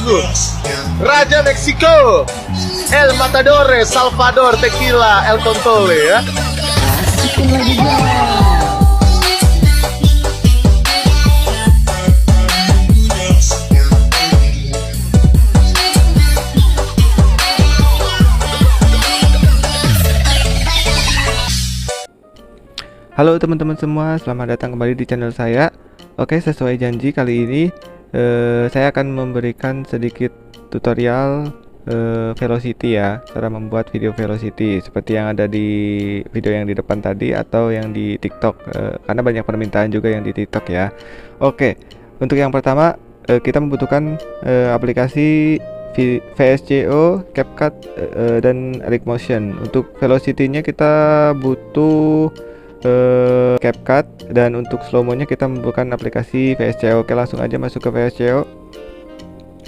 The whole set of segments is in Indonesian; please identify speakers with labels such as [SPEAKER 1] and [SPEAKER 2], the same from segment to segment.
[SPEAKER 1] Sungguh Raja Meksiko, El Matador, Salvador, Tequila, El Contole ya.
[SPEAKER 2] Masukin lagi guys.
[SPEAKER 3] Halo teman-teman semua, selamat datang kembali di channel saya. Oke, sesuai janji kali ini saya akan memberikan sedikit tutorial Velocity ya, cara membuat video Velocity seperti yang ada di video yang di depan tadi atau yang di TikTok, karena banyak permintaan juga yang di TikTok ya. Oke, untuk yang pertama kita membutuhkan aplikasi VSCO, CapCut, dan Motion. Untuk Velocity-nya kita butuh CapCut, dan untuk slow-mo-nya kita membutuhkan aplikasi VSCO. Oke, langsung aja masuk ke VSCO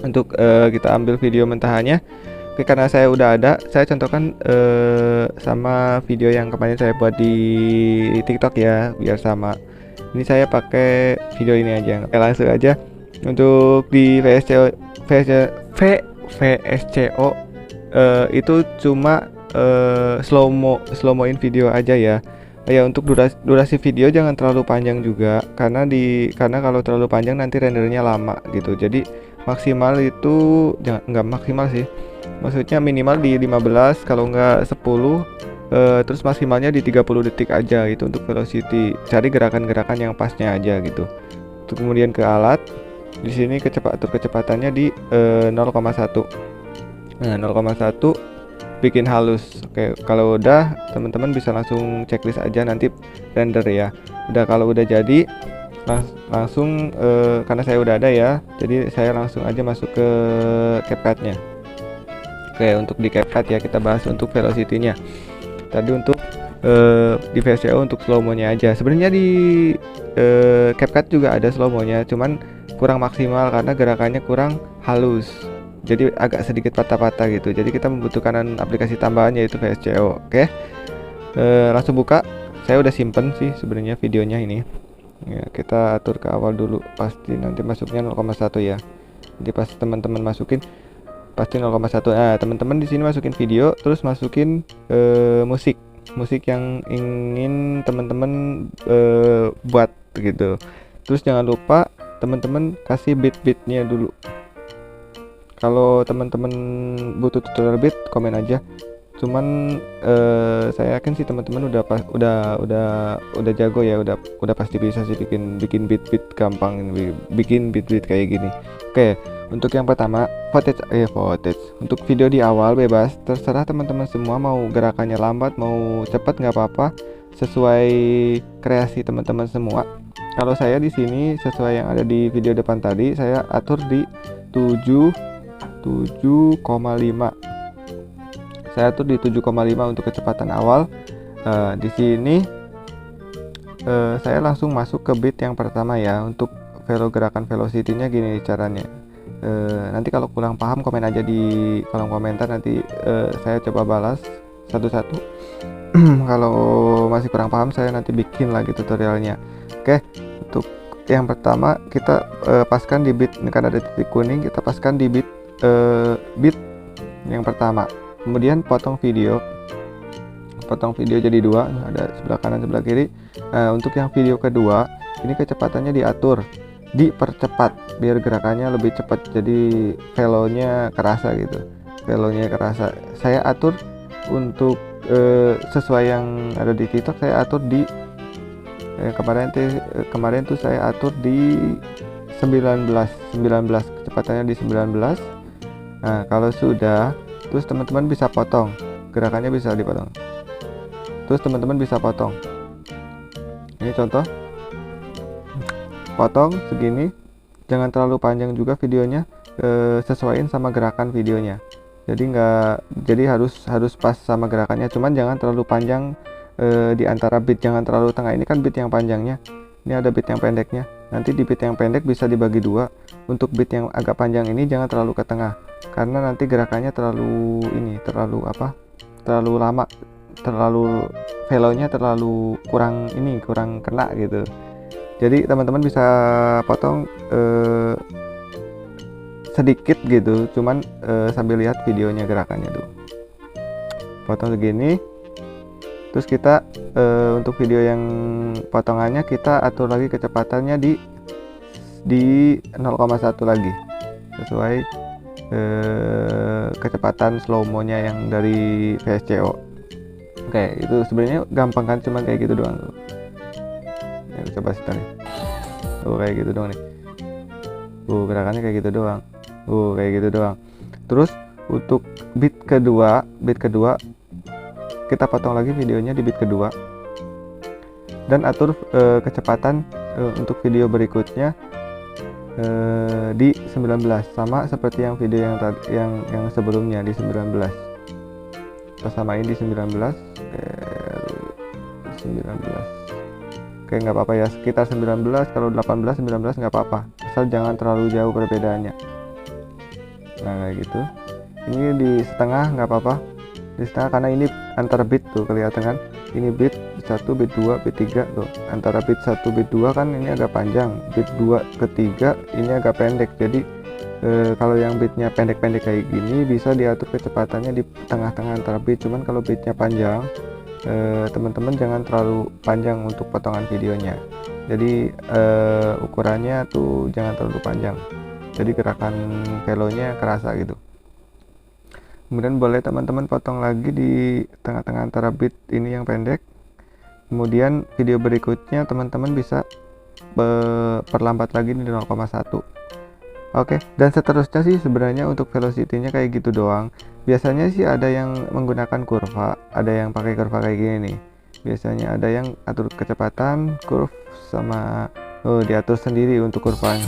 [SPEAKER 3] untuk kita ambil video mentahannya. Oke, karena saya udah ada, saya contohkan sama video yang kemarin saya buat di TikTok ya, biar sama. Ini saya pakai video ini aja. Oke, langsung aja untuk di VSCO itu cuma slow-moin video aja ya. Ya, untuk durasi video jangan terlalu panjang juga, karena kalau terlalu panjang nanti rendernya lama gitu. Jadi maksimal itu nggak maksimal sih, maksudnya minimal di 15, kalau nggak 10, terus maksimalnya di 30 detik aja gitu untuk Velocity. Cari gerakan-gerakan yang pasnya aja gitu. Untuk kemudian ke alat, di sini kecepatannya di 0,1. Nah, 0,1 bikin halus. Oke, kalau udah teman-teman bisa langsung checklist aja nanti render ya. Udah, kalau udah jadi langsung karena saya udah ada ya, jadi saya langsung aja masuk ke CapCut-nya. Oke, untuk di CapCut ya kita bahas untuk Velocity-nya. Tadi untuk di VSCO untuk slow-mo-nya aja. Sebenarnya di CapCut juga ada slow-mo-nya, cuman kurang maksimal karena gerakannya kurang halus. Jadi agak sedikit patah-patah gitu. Jadi kita membutuhkan aplikasi tambahan yaitu VSCO. Oke, langsung buka. Saya udah simpen sih sebenarnya videonya ini ya. Kita atur ke awal dulu, pasti nanti masuknya 0,1 ya. Jadi pas teman-teman masukin pasti 0,1. Nah, teman-teman di sini masukin video, terus masukin musik yang ingin teman-teman buat gitu. Terus jangan lupa teman-teman kasih beat-beatnya dulu. Kalau teman-teman butuh tutorial beat, komen aja. Cuman saya yakin sih teman-teman udah jago ya, udah pasti bisa sih bikin beat gampang, bikin beat kayak gini. Oke, untuk yang pertama footage. Untuk video di awal bebas, terserah teman-teman semua, mau gerakannya lambat mau cepat nggak apa-apa, sesuai kreasi teman-teman semua. Kalau saya di sini sesuai yang ada di video depan tadi, saya atur di 7,5. Saya atur di 7,5 untuk kecepatan awal. Di sini saya langsung masuk ke beat yang pertama ya. Untuk gerakan Velocity-nya gini caranya. Nanti kalau kurang paham komen aja di kolom komentar, nanti saya coba balas satu-satu. Kalau masih kurang paham, saya nanti bikin lagi tutorialnya. Oke, untuk yang pertama kita paskan di beat, ini kan ada titik kuning, kita paskan di beat yang pertama. Kemudian potong video jadi dua, ada sebelah kanan sebelah kiri. Untuk yang video kedua ini kecepatannya dipercepat biar gerakannya lebih cepat, jadi velonya kerasa gitu, saya atur untuk sesuai yang ada di TikTok. Saya atur di kemarin tuh saya atur di 19, kecepatannya di 19. Nah, kalau sudah, terus teman-teman bisa potong, gerakannya bisa dipotong, terus teman-teman bisa potong. Ini contoh, potong segini, jangan terlalu panjang juga videonya, sesuaiin sama gerakan videonya. Jadi harus pas sama gerakannya, cuman jangan terlalu panjang di antara beat, jangan terlalu tengah. Ini kan beat yang panjangnya, ini ada beat yang pendeknya. Nanti di beat yang pendek bisa dibagi dua. Untuk beat yang agak panjang ini jangan terlalu ke tengah, karena nanti gerakannya terlalu lama, velonya terlalu kurang kena gitu. Jadi teman-teman bisa potong sedikit gitu, cuman sambil lihat videonya gerakannya tuh. Potong segini, terus kita untuk video yang potongannya kita atur lagi kecepatannya di 0,1 lagi sesuai kecepatan slow mo-nya yang dari VSCO. Oke, itu sebenarnya gampang kan, cuma kayak gitu doang tuh. Ya, coba sebentar nih. Kayak gitu doang nih. Gerakannya kayak gitu doang. Kayak gitu doang. Terus untuk beat kedua kita potong lagi videonya di beat kedua dan atur kecepatan untuk video berikutnya di 19, sama seperti yang video yang tadi yang sebelumnya di 19. Kita samain di 19. Oke, nggak apa-apa ya, sekitar 19. Kalau 18 19 nggak apa-apa, asal jangan terlalu jauh perbedaannya. Nah kayak gitu. Ini di setengah nggak apa-apa, di setengah karena ini antara beat tuh kelihatan kan, ini beat 1, beat 2, beat 3 tuh. Antara beat 1, beat 2 kan ini agak panjang, beat 2 ke 3 ini agak pendek. Jadi kalau yang beatnya pendek-pendek kayak gini bisa diatur kecepatannya di tengah-tengah antara beat. Cuman kalau beatnya panjang, teman-teman jangan terlalu panjang untuk potongan videonya. Jadi ukurannya tuh jangan terlalu panjang, jadi gerakan velonya kerasa gitu. Kemudian boleh teman-teman potong lagi di tengah-tengah antara beat ini yang pendek. Kemudian video berikutnya teman-teman bisa perlambat lagi di 0,1. Oke, dan seterusnya sih sebenarnya untuk velocity-nya kayak gitu doang. Biasanya sih ada yang menggunakan kurva, ada yang pakai kurva kayak gini nih. Biasanya ada yang atur kecepatan, curve, sama diatur sendiri untuk kurvanya.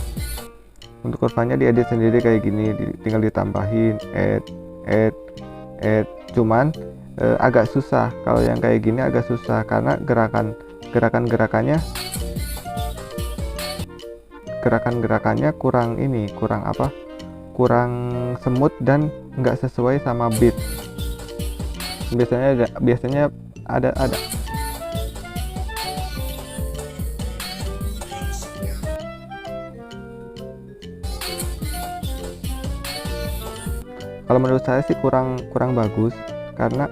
[SPEAKER 3] Untuk kurvanya diedit sendiri kayak gini, tinggal ditambahin add. Cuman agak susah kalau yang kayak gini, agak susah karena gerakannya kurang semut dan nggak sesuai sama beat. Biasanya ada kalau menurut saya sih kurang bagus karena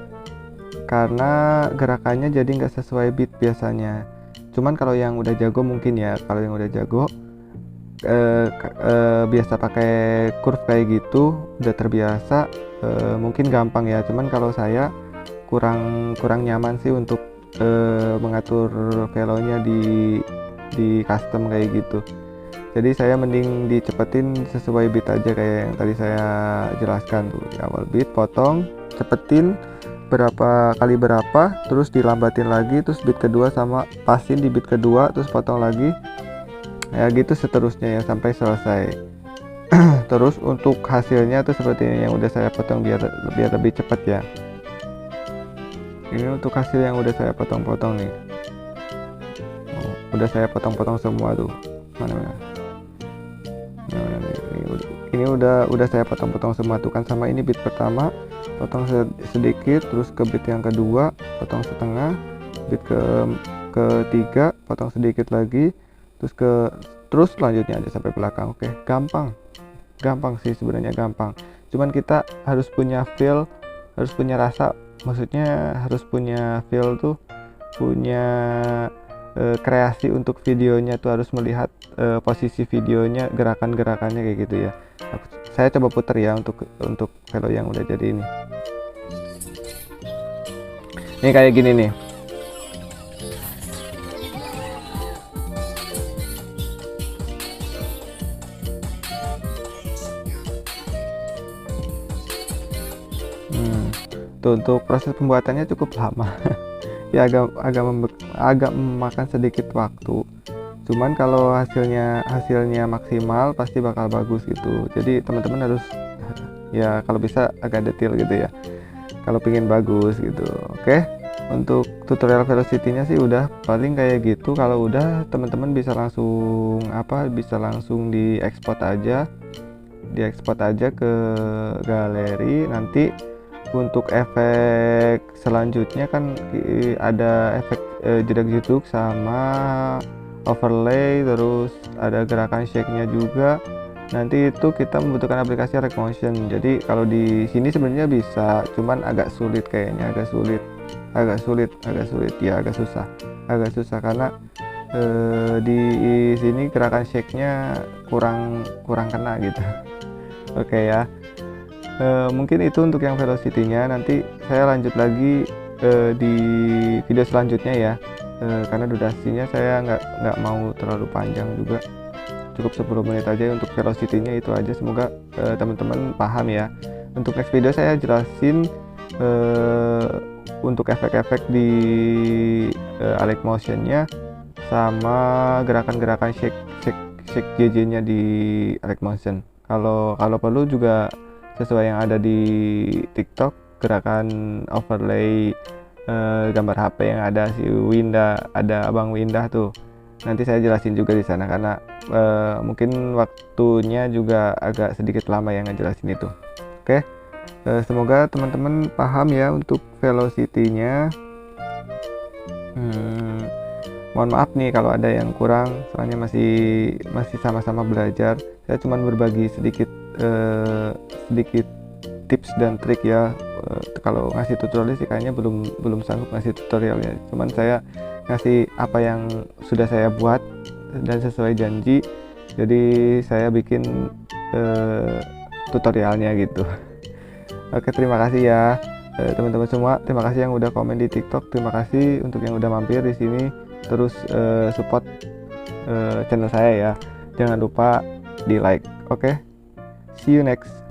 [SPEAKER 3] gerakannya jadi nggak sesuai beat biasanya. Cuman kalau yang udah jago mungkin ya, kalau yang udah jago biasa pakai curve kayak gitu, udah terbiasa, mungkin gampang ya. Cuman kalau saya kurang nyaman sih untuk mengatur velonya di custom kayak gitu. Jadi saya mending dicepetin sesuai beat aja kayak yang tadi saya jelaskan tuh di awal. Beat potong, cepetin berapa, terus dilambatin lagi, terus beat kedua sama pasin di beat kedua, terus potong lagi. Ya gitu seterusnya ya sampai selesai. Terus untuk hasilnya tuh seperti ini yang udah saya potong biar lebih cepat ya. Ini untuk hasil yang udah saya potong-potong nih. Udah saya potong-potong semua tuh. Mana? Ini udah saya potong-potong semua tuh kan, sama ini beat pertama potong sedikit, terus ke beat yang kedua potong setengah, beat ketiga potong sedikit lagi, terus selanjutnya aja sampai belakang. Oke, gampang sih sebenarnya, gampang. Cuman kita harus punya feel, harus punya rasa, maksudnya harus punya feel tuh, punya kreasi untuk videonya tuh, harus melihat posisi videonya, gerakannya kayak gitu ya. Saya coba puter ya untuk velo yang udah jadi ini. Ini kayak gini nih. Tuh, untuk proses pembuatannya cukup lama. Ya agak memakan sedikit waktu. Cuman kalau hasilnya maksimal pasti bakal bagus gitu. Jadi teman-teman harus ya kalau bisa agak detail gitu ya, kalau pengen bagus gitu. Oke, untuk tutorial velocity-nya sih udah paling kayak gitu. Kalau udah teman-teman bisa langsung diekspor aja ke galeri. Nanti untuk efek selanjutnya kan ada efek jedak jeduk sama overlay, terus ada gerakan shake nya juga. nanti itu kita membutuhkan aplikasi Motion. Jadi kalau di sini sebenarnya bisa, cuman agak sulit kayaknya, agak susah karena di sini gerakan shake-nya kurang kena gitu. Oke ya. Mungkin itu untuk yang velocity-nya. Nanti saya lanjut lagi di video selanjutnya ya. Karena durasinya saya nggak mau terlalu panjang juga, cukup 10 menit aja untuk velocity-nya itu aja. Semoga teman-teman paham ya. Untuk next video saya jelasin untuk efek-efek di Alex Motion-nya sama gerakan-gerakan shake JJ-nya di Alex Motion. Kalau perlu juga sesuai yang ada di TikTok, gerakan overlay gambar HP yang ada si Winda, ada Abang Winda tuh. Nanti saya jelasin juga di sana karena mungkin waktunya juga agak sedikit lama yang ngejelasin itu. Oke. Semoga teman-teman paham ya untuk velocity-nya. Mohon maaf nih kalau ada yang kurang, soalnya masih sama-sama belajar. Saya cuma berbagi sedikit tips dan trik ya. Kalau ngasih tutorial sih kayaknya belum sanggup ngasih tutorial ya. Cuman saya ngasih apa yang sudah saya buat dan sesuai janji. Jadi saya bikin tutorialnya gitu. Oke, terima kasih ya teman-teman semua. Terima kasih yang udah komen di TikTok. Terima kasih untuk yang udah mampir di sini. Terus support channel saya ya. Jangan lupa di like. Oke. See you next.